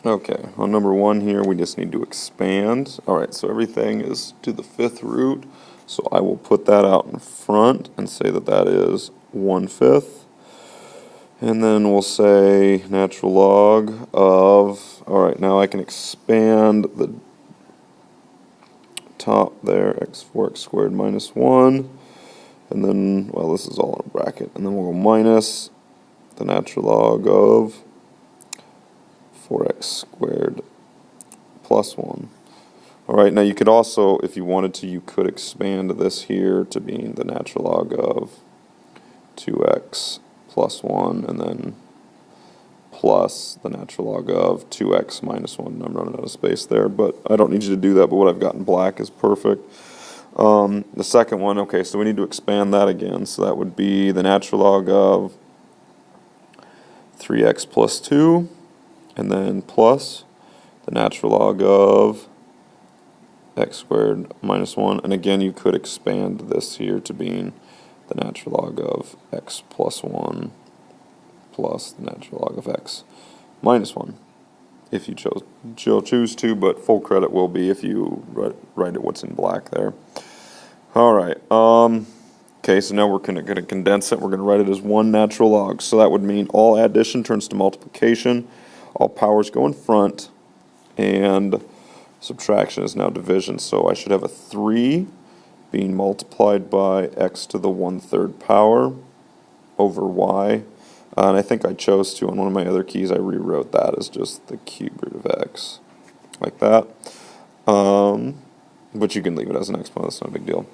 Okay, on number 1 here, we just need to expand. All right, so everything is to the 5th root, so I will put that out in front and say that that is 1/5. And then we'll say natural log of, all right, now I can expand the top there, x squared minus 1. And then, well, this is all in a bracket. And then we'll go minus the natural log of 4x squared plus 1. All right, now you could also, if you wanted to, you could expand this here to being the natural log of 2x plus 1, and then plus the natural log of 2x minus 1. I'm running out of space there, but I don't need you to do that, but what I've got in black is perfect. The second one, okay, so we need to expand that again, so that would be the natural log of 3x plus 2, and then plus the natural log of x squared minus 1, and again you could expand this here to being the natural log of x plus 1 plus the natural log of x minus 1, if you choose to, but full credit will be if you write it what's in black there. Alright, okay, so now we're going to condense it. We're going to write it as 1 natural log, so that would mean all addition turns to multiplication, all powers go in front, and subtraction is now division, so I should have a 3 being multiplied by x to the 1/3 power over y, and I think I chose to, on one of my other keys, I rewrote that as just the cube root of x, like that, but you can leave it as an exponent, that's not a big deal.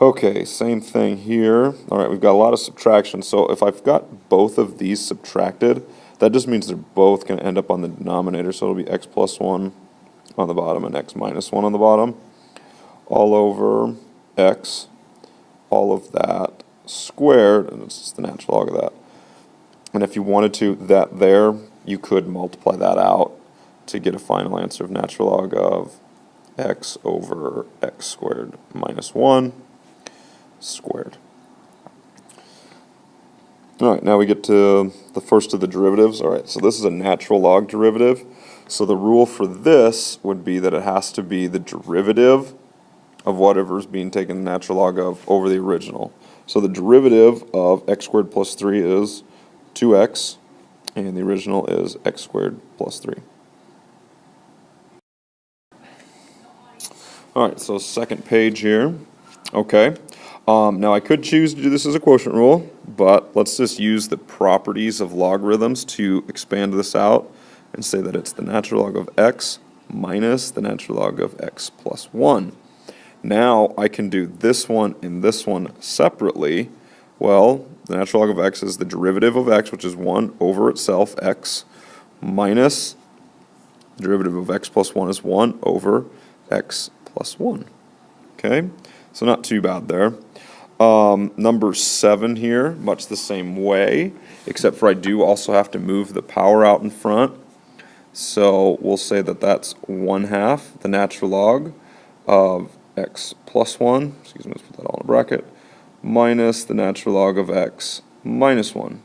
Okay, same thing here. Alright, we've got a lot of subtraction, so if I've got both of these subtracted, that just means they're both going to end up on the denominator, so it'll be x plus 1 on the bottom and x minus 1 on the bottom, all over x, all of that squared, and it's just the natural log of that. And if you wanted to, that there, you could multiply that out to get a final answer of natural log of x over x squared minus 1 squared. Alright, now we get to the first of the derivatives. Alright, so this is a natural log derivative. So the rule for this would be that it has to be the derivative of whatever is being taken the natural log of over the original. So the derivative of x squared plus 3 is 2x, and the original is x squared plus 3. Alright, so second page here. Okay. Now I could choose to do this as a quotient rule, but let's just use the properties of logarithms to expand this out and say that it's the natural log of x minus the natural log of x plus 1. Now I can do this one and this one separately. Well, the natural log of x is the derivative of x, which is 1 over itself, x, minus the derivative of x plus 1 is 1 over x plus 1. Okay, so not too bad there. Number 7 here, much the same way, except for I do also have to move the power out in front. So we'll say that that's 1/2 the natural log of x plus 1, excuse me, let's put that all in a bracket, minus the natural log of x minus 1.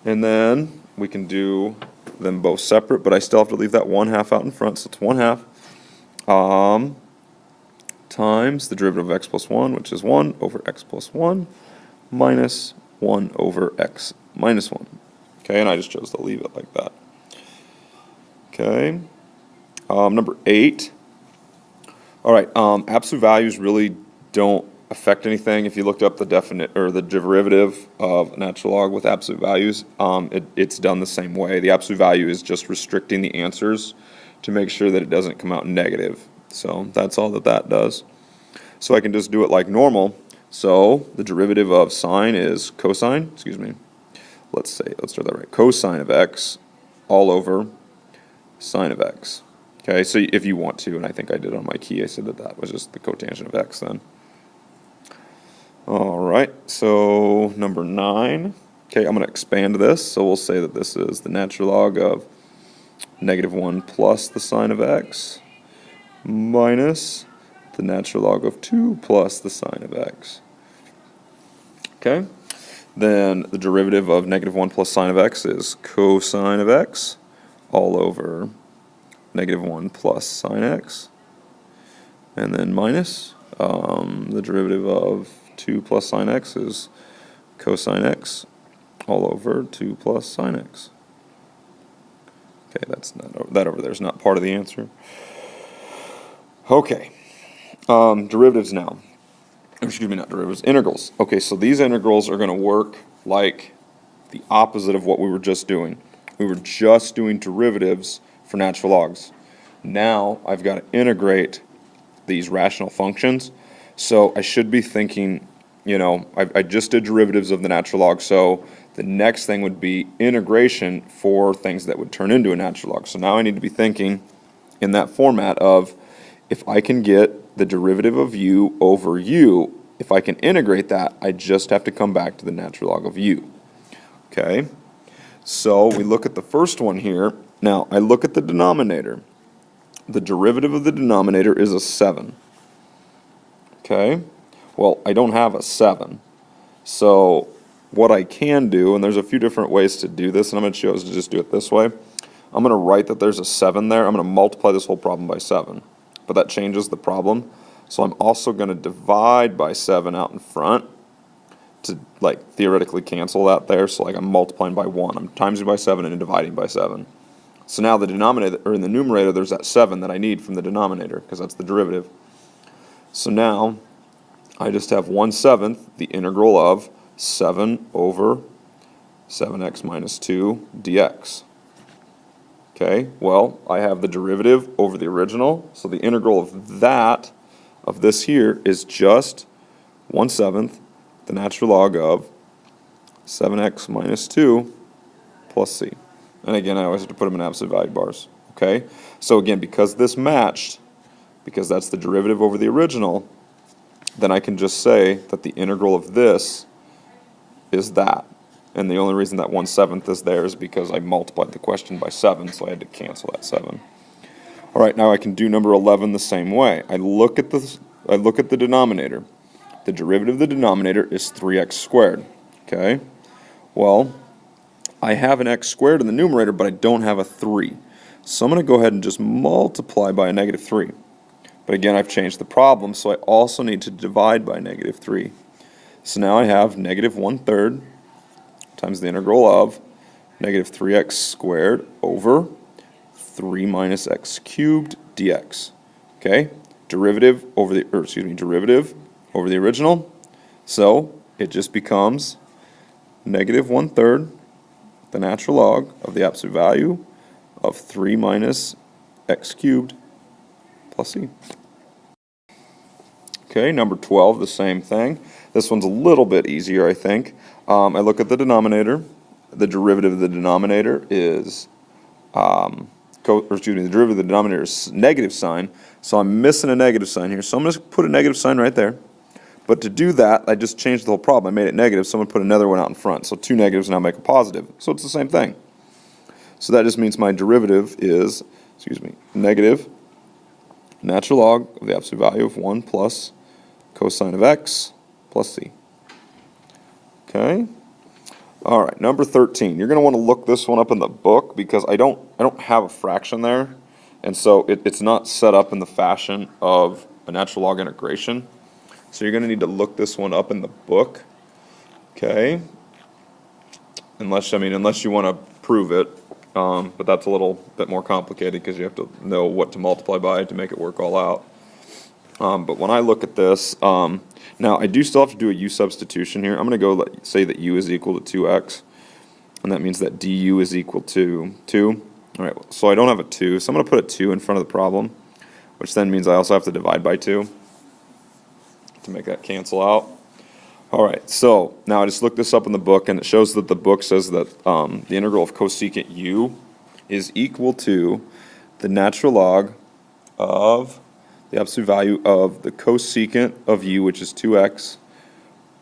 And then we can do them both separate, but I still have to leave that 1/2 out in front, so it's 1/2 times the derivative of x plus 1, which is 1 over x plus 1, minus 1 over x minus 1. Okay, and I just chose to leave it like that. Okay, number 8. All right, absolute values really don't affect anything. If you looked up the the derivative of natural log with absolute values, it's done the same way. The absolute value is just restricting the answers to make sure that it doesn't come out negative. So that's all that does. So I can just do it like normal. So the derivative of sine is cosine, excuse me. Let's start that right. Cosine of x all over sine of x. Okay, so if you want to, and I think I did on my key, I said that was just the cotangent of x then. All right, so number 9. Okay, I'm going to expand this. So we'll say that this is the natural log of -1 plus the sine of x minus the natural log of 2 plus the sine of x. Okay, then the derivative of -1 plus sine of x is cosine of x all over negative 1 plus sine x, and then minus the derivative of 2 plus sine x is cosine x all over 2 plus sine x. Okay, that over there is not part of the answer. Okay, derivatives now. Excuse me, not derivatives, integrals. Okay, so these integrals are going to work like the opposite of what we were just doing. We were just doing derivatives for natural logs. Now I've got to integrate these rational functions. So I should be thinking, you know, I just did derivatives of the natural log, so the next thing would be integration for things that would turn into a natural log. So now I need to be thinking in that format of, if I can get the derivative of u over u, if I can integrate that, I just have to come back to the natural log of u. Okay, so we look at the first one here. Now I look at the denominator. The derivative of the denominator is a 7. Okay, well, I don't have a 7. So what I can do, and there's a few different ways to do this, and I'm going to choose to just do it this way. I'm going to write that there's a 7 there. I'm going to multiply this whole problem by 7. But that changes the problem. So I'm also going to divide by 7 out in front to, like, theoretically cancel that there. So, like, I'm multiplying by 1. I'm timesing by 7 and dividing by 7. So now the denominator, or in the numerator, there's that 7 that I need from the denominator, because that's the derivative. So now I just have 1/7, the integral of 7 over 7x minus 2 dx. Okay, well, I have the derivative over the original, so the integral of that, of this here, is just 1/7, the natural log of 7x minus 2 plus c. And again, I always have to put them in absolute value bars. Okay, so again, because this matched, because that's the derivative over the original, then I can just say that the integral of this is that. And the only reason that 1/7 is there is because I multiplied the question by 7, so I had to cancel that 7. All right, now I can do number 11 the same way. I look at the denominator. The derivative of the denominator is 3x squared. Okay, well, I have an x squared in the numerator, but I don't have a 3. So I'm going to go ahead and just multiply by a negative 3. But again, I've changed the problem, so I also need to divide by negative 3. So now I have negative 1/3 times the integral of negative 3x squared over 3 minus x cubed dx. Okay, derivative over the original. So it just becomes negative 1/3, the natural log of the absolute value of 3 minus x cubed plus c. Okay, number 12, the same thing. This one's a little bit easier, I think. I look at the denominator. The derivative of the denominator is, the derivative of the denominator is negative sign. So I'm missing a negative sign here. So I'm going to put a negative sign right there. But to do that, I just changed the whole problem. I made it negative, so I'm going to put another one out in front. So 2 negatives now make a positive. So it's the same thing. So that just means my derivative is, negative natural log of the absolute value of 1 plus cosine of x plus c. Okay. All right, number 13. You're going to want to look this one up in the book because I don't have a fraction there, and so it's not set up in the fashion of a natural log integration. So you're going to need to look this one up in the book. Okay. Unless you want to prove it, but that's a little bit more complicated because you have to know what to multiply by to make it work all out. But when I look at this, now I do still have to do a u substitution here. I'm going to go say that u is equal to 2x, and that means that du is equal to 2. All right, so I don't have a 2, so I'm going to put a 2 in front of the problem, which then means I also have to divide by 2 to make that cancel out. All right, so now I just looked this up in the book, and it shows that the book says that the integral of cosecant u is equal to the natural log of the absolute value of the cosecant of u, which is 2x,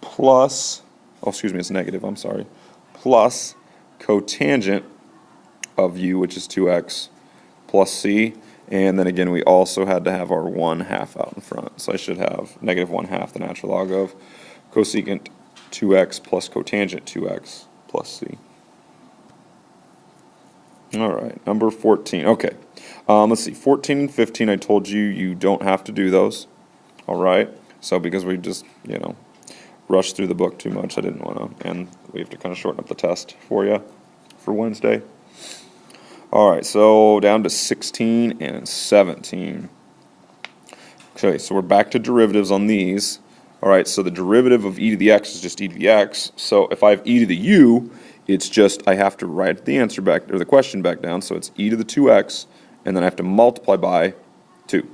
plus, it's negative, I'm sorry, plus cotangent of u, which is 2x, plus c, and then again we also had to have our 1/2 out in front, so I should have negative 1/2, the natural log of cosecant 2x plus cotangent 2x plus c. All right, number 14. Okay, let's see. 14 and 15, I told you you don't have to do those. All right, so because we just, rushed through the book too much, I didn't want to, and we have to kind of shorten up the test for you for Wednesday. All right, so down to 16 and 17. Okay, so we're back to derivatives on these. All right, so the derivative of e to the x is just e to the x. So if I have e to the u, it's just I have to write the answer back, or the question back down, so it's e to the 2x, and then I have to multiply by 2.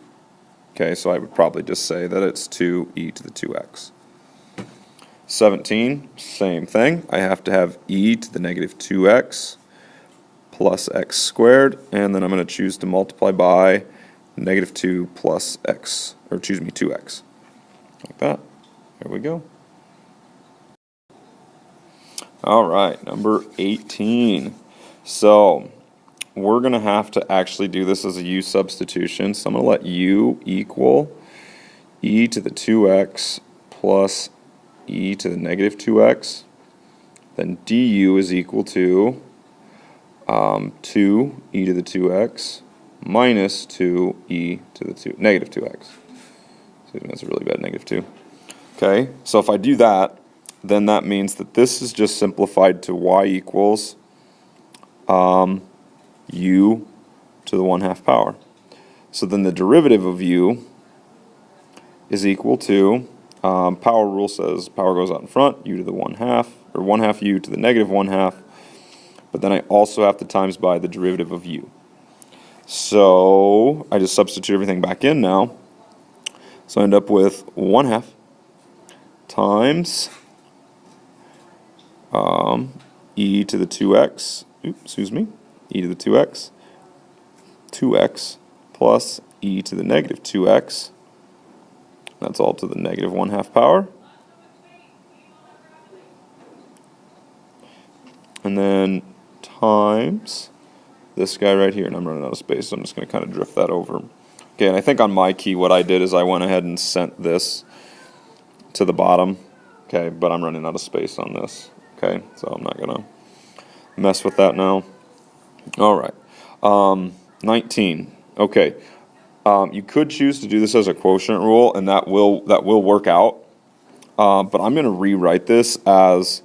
Okay, so I would probably just say that it's 2e to the 2x. 17, same thing. I have to have e to the negative 2x plus x squared, and then I'm going to choose to multiply by negative 2 plus x, or choose me 2x. Like that. There we go. All right, number 18. So we're going to have to actually do this as a u substitution. So I'm going to let u equal e to the 2x plus e to the negative 2x. Then du is equal to 2 e to the 2x minus 2 e to the negative 2x. So that's a really bad negative 2. Okay, so if I do that, then that means that this is just simplified to y equals u to the 1/2 power. So then the derivative of u is equal to, power rule says power goes out in front, u to the 1/2, or 1/2 u to the negative 1/2, but then I also have to times by the derivative of u. So I just substitute everything back in now. So I end up with 1/2 times e to the 2x, e to the 2x, 2x plus e to the negative 2x, that's all to the negative 1/2 power, and then times this guy right here, and I'm running out of space, so I'm just going to kind of drift that over. Okay, and I think on my key what I did is I went ahead and sent this to the bottom, okay, but I'm running out of space on this, okay, so I'm not going to mess with that now. All right, 19, okay, you could choose to do this as a quotient rule, and that will work out, but I'm going to rewrite this as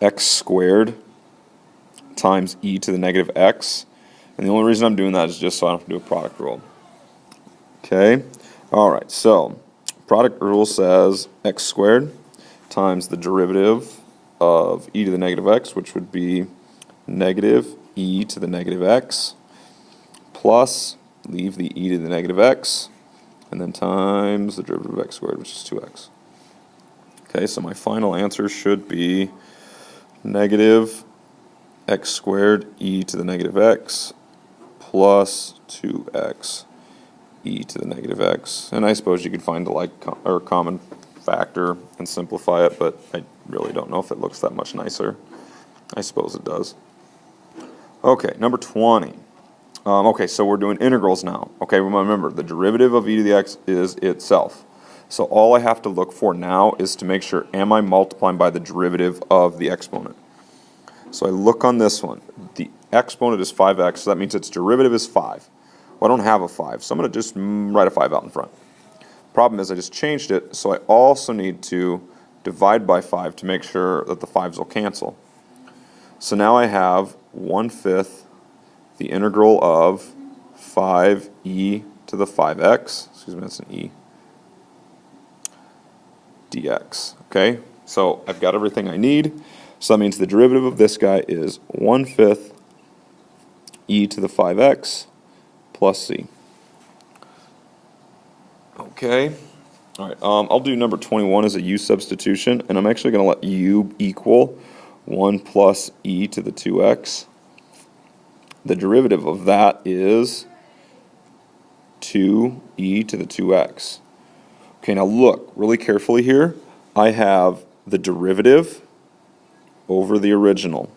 x squared times e to the negative x, and the only reason I'm doing that is just so I don't have to do a product rule. Okay, all right, so product rule says x squared times the derivative of e to the negative x, which would be negative e to the negative x, plus, leave the e to the negative x, and then times the derivative of x squared, which is 2x. Okay, so my final answer should be negative x squared e to the negative x plus 2x e to the negative x. And I suppose you could find a or common factor and simplify it, but I really don't know if it looks that much nicer. I suppose it does. Okay, number 20. Okay, so we're doing integrals now. Okay, remember, the derivative of e to the x is itself. So all I have to look for now is to make sure, am I multiplying by the derivative of the exponent? So I look on this one. The exponent is 5x, so that means its derivative is 5. Well, I don't have a 5, so I'm going to just write a 5 out in front. Problem is I just changed it, so I also need to divide by 5 to make sure that the 5s will cancel. So now I have 1/5 the integral of 5e to the 5x, excuse me, that's an e, dx. Okay, so I've got everything I need. So that means the derivative of this guy is 1/5 e to the 5x plus c. Okay, all right, I'll do number 21 as a u substitution, and I'm actually going to let u equal 1 plus e to the 2x. The derivative of that is 2e to the 2x. Okay, now look really carefully here. I have the derivative over the original.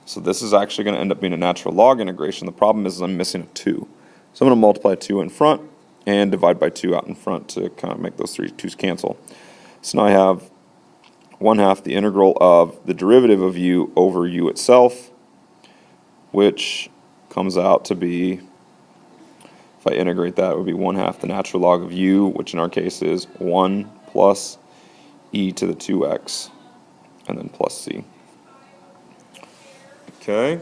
So this is actually going to end up being a natural log integration. The problem is I'm missing a 2. So I'm going to multiply 2 in front and divide by 2 out in front to kind of make those 2's cancel. So now I have 1/2 the integral of the derivative of u over u itself, which comes out to be, if I integrate that, it would be 1/2 the natural log of u, which in our case is 1 plus e to the 2x, and then plus c. Okay.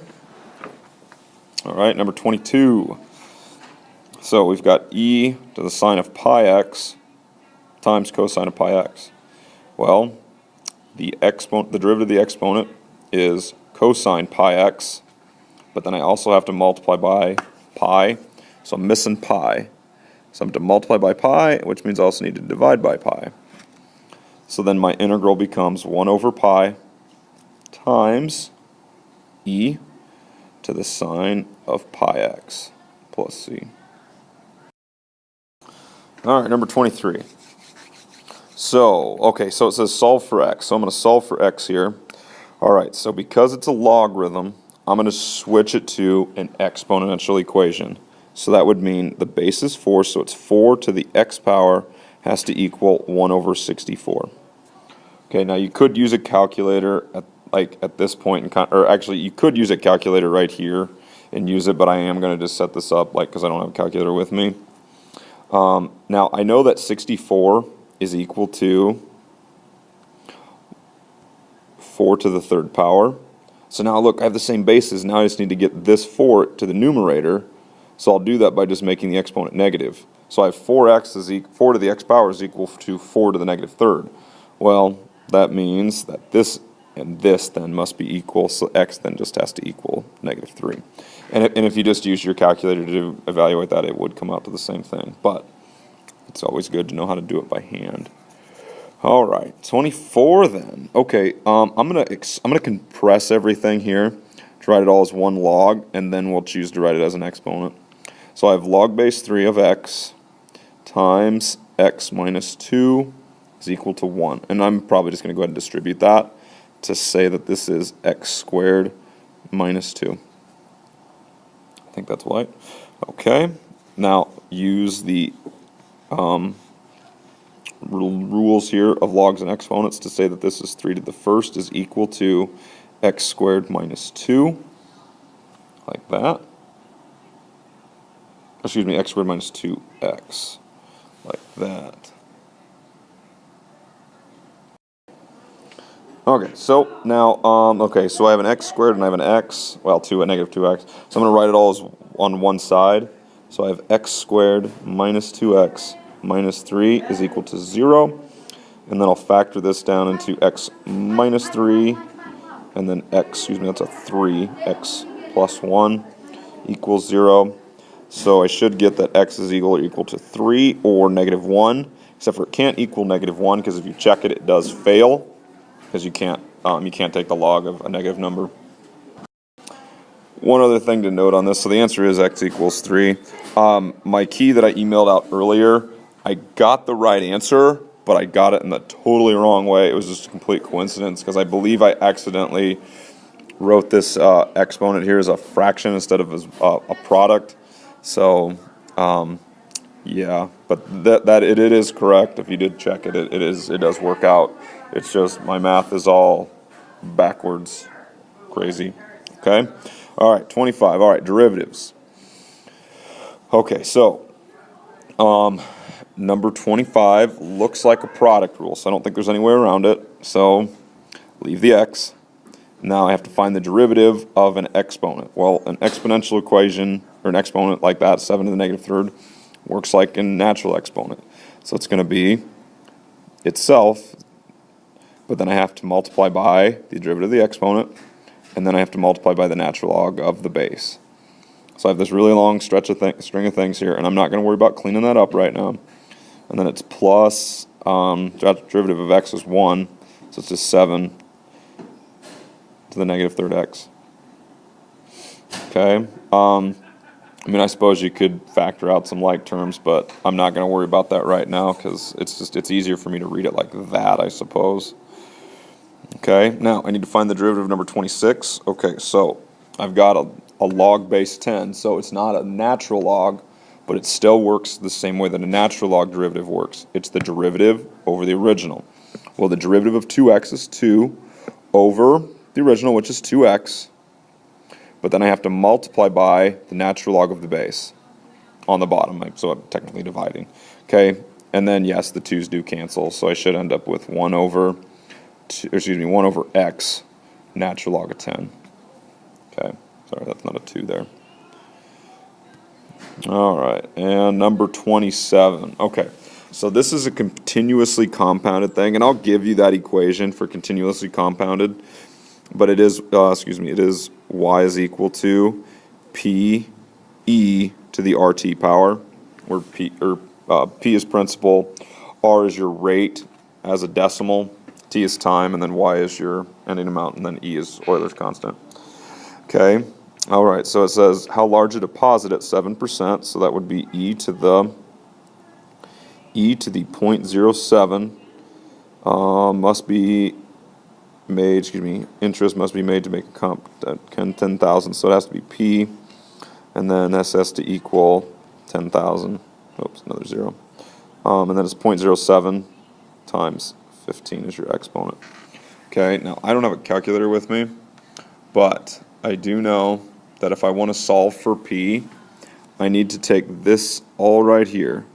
All right, number 22. So we've got e to the sine of pi x times cosine of pi x. Well, the derivative of the exponent is cosine pi x, but then I also have to multiply by pi, so I'm missing pi. So I'm to multiply by pi, which means I also need to divide by pi. So then my integral becomes 1 over pi times e to the sine of pi x plus c. All right, number 23. So, okay, so it says solve for x. So I'm going to solve for x here. All right, so because it's a logarithm, I'm going to switch it to an exponential equation. So that would mean the base is 4, so it's 4 to the x power has to equal 1 over 64. Okay, now you could use a calculator at this point, or actually you could use a calculator right here and use it, but I am going to just set this up because I don't have a calculator with me. Now I know that 64 is equal to 4 to the 3rd power. So now look, I have the same bases. Now I just need to get this 4 to the numerator. So I'll do that by just making the exponent negative. So I have 4 to the x power is equal to 4 to the negative 3rd. Well, that means that this and this then must be equal, so x then just has to equal negative 3. And if you just use your calculator to evaluate that, it would come out to the same thing. But it's always good to know how to do it by hand. All right, 24 then. Okay, I'm gonna compress everything here to write it all as one log, and then we'll choose to write it as an exponent. So I have log base 3 of x times x minus 2 is equal to 1. And I'm probably just going to go ahead and distribute that to say that this is x squared minus 2. I think that's right. Okay, now use the rules here of logs and exponents to say that this is 3 to the 1st is equal to x squared minus 2, like that. Excuse me, x squared minus 2x, like that. Okay, so now, so I have an x squared and I have an x, well, a negative 2x. So I'm going to write it all as on one side. So I have x squared minus 2x minus 3 is equal to 0. And then I'll factor this down into x minus 3, and then that's a 3, x plus 1 equals 0. So I should get that x is equal to 3 or negative 1, except for it can't equal negative 1, because if you check it, it does fail, because you can't take the log of a negative number. One other thing to note on this, so the answer is x equals 3. My key that I emailed out earlier, I got the right answer, but I got it in the totally wrong way. It was just a complete coincidence, because I believe I accidentally wrote this exponent here as a fraction instead of as a product. So, yeah, but that it is correct. If you did check it, it does work out. It's just my math is all backwards, crazy. Okay, all right, 25. All right, derivatives. Okay, so number 25 looks like a product rule, so I don't think there's any way around it. So leave the x. Now I have to find the derivative of an exponent. Well, an exponential equation, or an exponent like that, 7 to the negative 3rd, works like a natural exponent. So it's going to be itself, but then I have to multiply by the derivative of the exponent, and then I have to multiply by the natural log of the base. So I have this really long string of things here, and I'm not going to worry about cleaning that up right now. And then it's plus, derivative of x is 1, so it's just 7 to the negative 3rd x. Okay, I suppose you could factor out some like terms, but I'm not going to worry about that right now, because it's easier for me to read it like that, I suppose. Okay, now I need to find the derivative of number 26. Okay, so I've got a log base 10, so it's not a natural log, but it still works the same way that a natural log derivative works. It's the derivative over the original. Well, the derivative of 2x is 2 over the original, which is 2x. but then I have to multiply by the natural log of the base on the bottom, so I'm technically dividing. Okay, and then yes, the 2's do cancel, so I should end up with 1 over x natural log of 10. Okay, sorry, that's not a 2 there. All right, and number 27. Okay, so this is a continuously compounded thing, and I'll give you that equation for continuously compounded, but it is, it is y is equal to p e to the RT power, where p is principal, r is your rate as a decimal, t is time, and then y is your ending amount, and then e is Euler's constant. Okay. All right, so it says how large a deposit at 7%, so that would be e to the 0.07 must be made, interest must be made to make a comp at 10,000, so it has to be p, and then this has to equal 10,000, oops, another 0, and then it's 0.07 times 15 is your exponent. Okay, now I don't have a calculator with me, but I do know that if I want to solve for p, I need to take this all right here,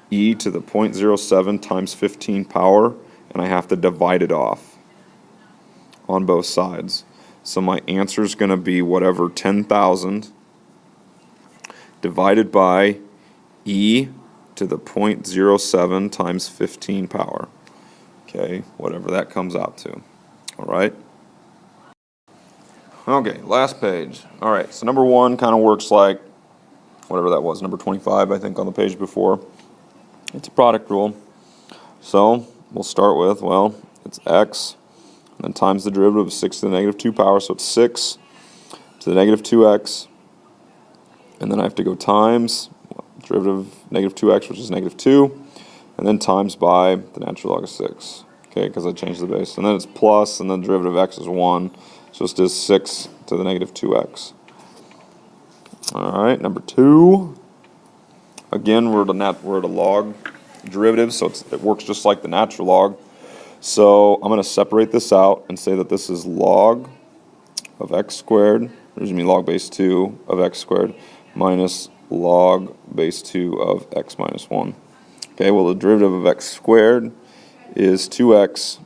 e to the 0.07 times 15 power, and I have to divide it off on both sides. So my answer is going to be whatever 10,000 divided by e to the 0.07 times 15 power. Okay, whatever that comes out to. All right. Okay, last page. All right, so number 1 kind of works like whatever that was, number 25, I think, on the page before. It's a product rule. So we'll start with, well, it's x, and then times the derivative of 6 to the negative 2 power, so it's 6 to the negative 2x, and then I have to go times derivative of negative 2x, which is negative 2, and then times by the natural log of 6, okay, because I changed the base. And then it's plus, and then the derivative of x is 1, so it is 6 to the negative 2x. All right, number 2. Again, we're at a log derivative, so it works just like the natural log. So I'm going to separate this out and say that this is log of x squared, or excuse me, log base 2 of x squared minus log base 2 of x minus 1. Okay, well, the derivative of x squared is 2x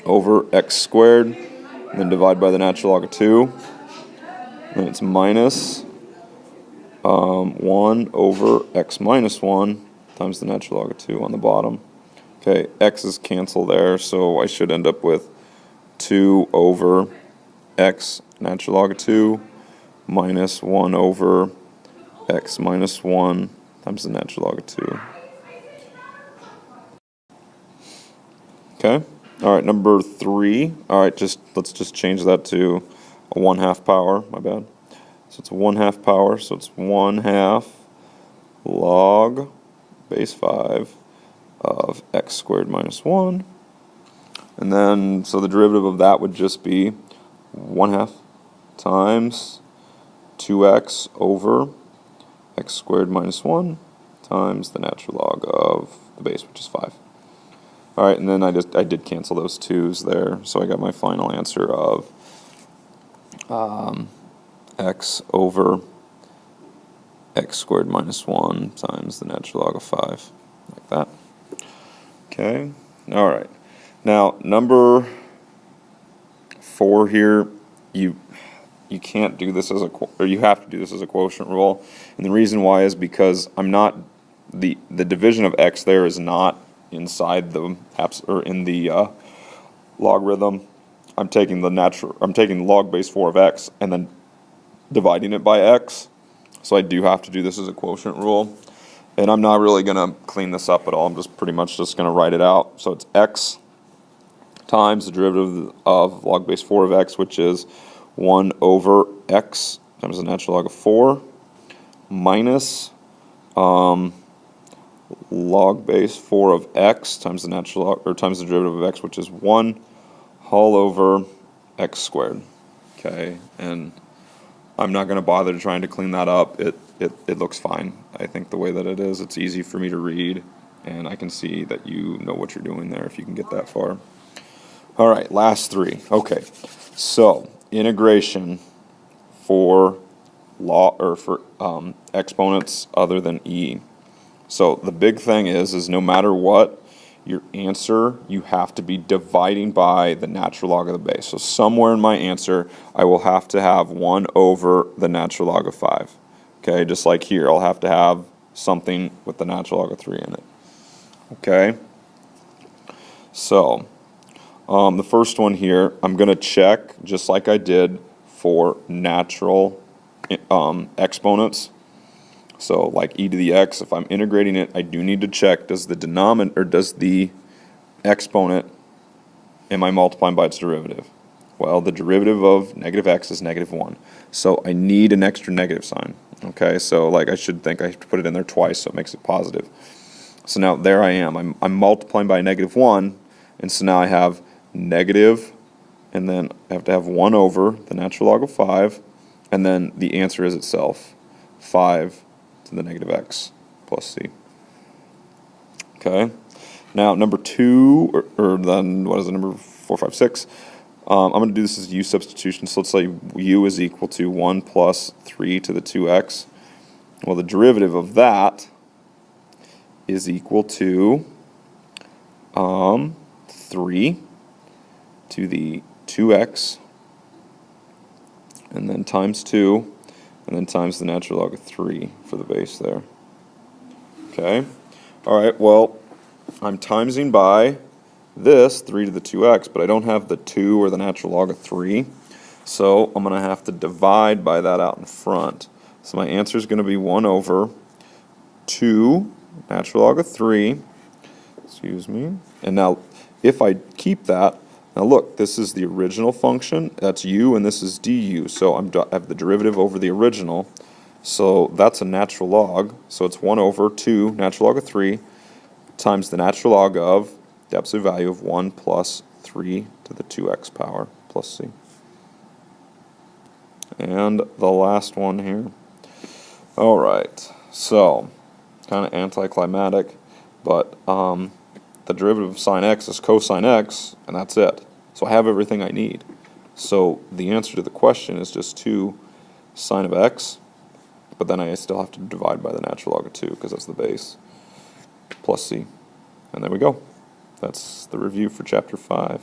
over x squared, and then divide by the natural log of 2. Then it's minus 1 over x minus 1 times the natural log of 2 on the bottom. Okay, x's cancel there, so I should end up with 2 over x natural log of 2 minus 1 over x minus 1 times the natural log of 2. Okay, all right, number 3. All right, let's just change that to a 1/2 power, my bad. So it's a 1/2 power, so it's 1/2 log base 5 of x squared minus 1. And then, so the derivative of that would just be 1/2 times 2x over x squared minus 1 times the natural log of the base, which is 5. All right, and then I did cancel those 2's there, so I got my final answer of x over x squared minus 1 times the natural log of 5, like that. Okay, all right. Now, number 4 here, you can't do this as you have to do this as a quotient rule, and the reason why is because I'm not, the division of x there is not inside the in the logarithm. I'm taking log base 4 of x and then dividing it by x, so I do have to do this as a quotient rule, and I'm not really going to clean this up at all. I'm just pretty much just going to write it out. So it's x times the derivative of log base 4 of x, which is 1 over x times the natural log of 4, minus log base 4 of x times the natural log, or times the derivative of x, which is 1 all over x squared. Okay, and I'm not going to bother trying to clean that up. It looks fine. I think the way that it is, it's easy for me to read, and I can see that you know what you're doing there if you can get that far. All right, last 3. Okay, so integration for exponents other than e. So the big thing is no matter what, your answer, you have to be dividing by the natural log of the base. So somewhere in my answer, I will have to have 1 over the natural log of 5. Okay, just like here, I'll have to have something with the natural log of 3 in it. Okay, so the first one here, I'm going to check, just like I did for natural exponents. So like e to the x, if I'm integrating it, I do need to check, does the denominator, or does the exponent, am I multiplying by its derivative? Well, the derivative of negative x is negative 1. So I need an extra negative sign. Okay, so like I should think I have to put it in there twice so it makes it positive. So now there I am. I'm multiplying by negative 1, and so now I have negative, and then I have to have 1 over the natural log of 5, and then the answer is itself, 5 to the negative x plus c. Okay, now number 2, or then what is it, number 4, 5, 6? I'm going to do this as u substitution, so let's say u is equal to 1 plus 3 to the 2x. Well, the derivative of that is equal to 3 to the 2x, and then times 2, and then times the natural log of 3 for the base there. Okay, all right, well, I'm timesing by this 3 to the 2x, but I don't have the 2 or the natural log of 3, so I'm going to have to divide by that out in front. So my answer is going to be 1 over 2 natural log of 3, excuse me, and now if I keep that, now look, this is the original function, that's u, and this is du, so I have the derivative over the original, so that's a natural log, so it's 1 over 2 natural log of 3 times the natural log of the absolute value of 1 plus 3 to the 2x power plus c. And the last one here. All right, so kind of anticlimactic, but the derivative of sine x is cosine x, and that's it. So I have everything I need. So the answer to the question is just 2 sine of x, but then I still have to divide by the natural log of 2 because that's the base, plus c. And there we go. That's the review for chapter 5.